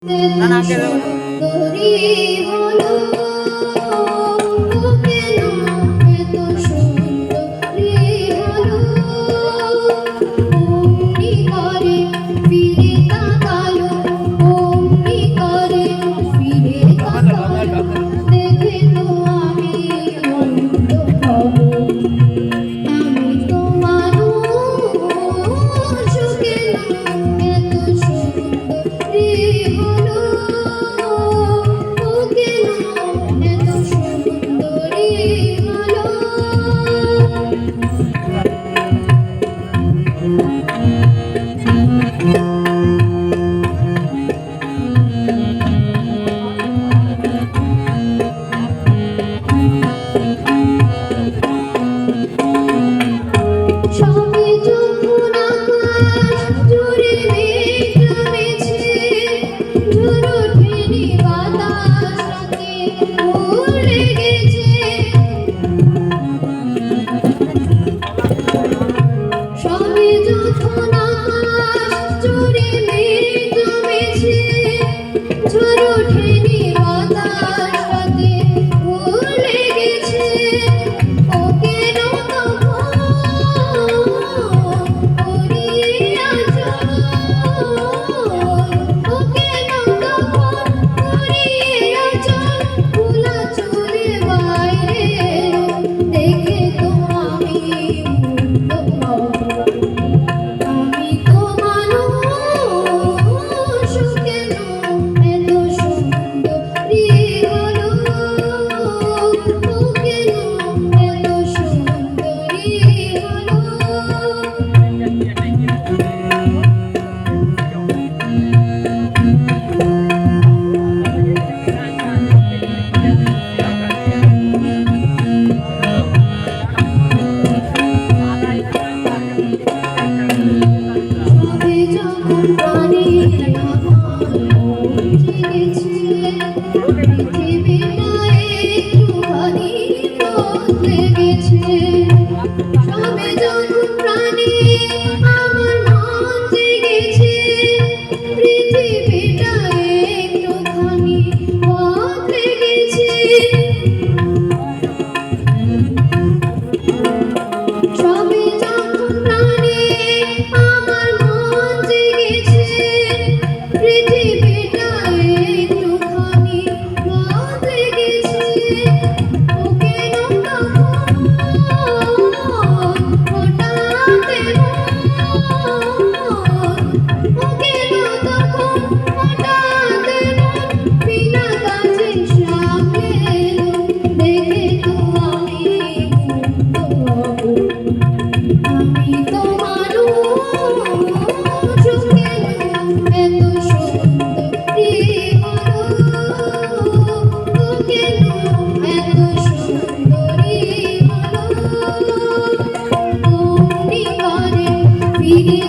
সুন্দরী হলো কেন এত সুন্দরী হলো অমনি করে ফিরে তাকালো অমনি করে ফিরে তাকালো দেখে তো আমি অন্ধ হব আমি তো মানুষ কেন এত সুন্দরী হলো কেন এত সুন্দরী হলো সবে যখন আকাশ জুড়ে মেঘ জমেছে ঝড় ওঠেনি বাতাস রাতে ভোর লেগেছে সবে যখন আকাশ জুড়ে মেঘ জমেছে ঝড় ওঠেনি বাতাস রাতে ভোর লেগেছে ও কেন তখন উড়িয়ে আঁচল ও কেন তখন উড়িয়ে আঁচল খোলা চলে বাইরে এলো দেখে তো আমি মুগ্ধ হব আমি তো মানুষ কেন এত সুন্দরী হলো কেন এত সুন্দরী হলো সবে যখন প্রাণে আমার মন জেগেছে পৃথিবীটা একটুখানি বদলে গেছে সবে যখন প্রাণে আমার মন জেগেছে পৃথিবীটা একটুখানি বদলে গেছে সবে যখন প্রাণে আমার মন জেগেছে পৃথিবীটা একটুখানি বদলে গেছে ও কেন তখন হঠাৎ ও কেন তখন হঠাৎ বিনা কাজে সামনে এলো দেখে তো আমি মুগ্ধ হব আমি তো মানুষ কেন এত সুন্দরী হলো কেন এত সুন্দরী হলো অমনি করে ফিরে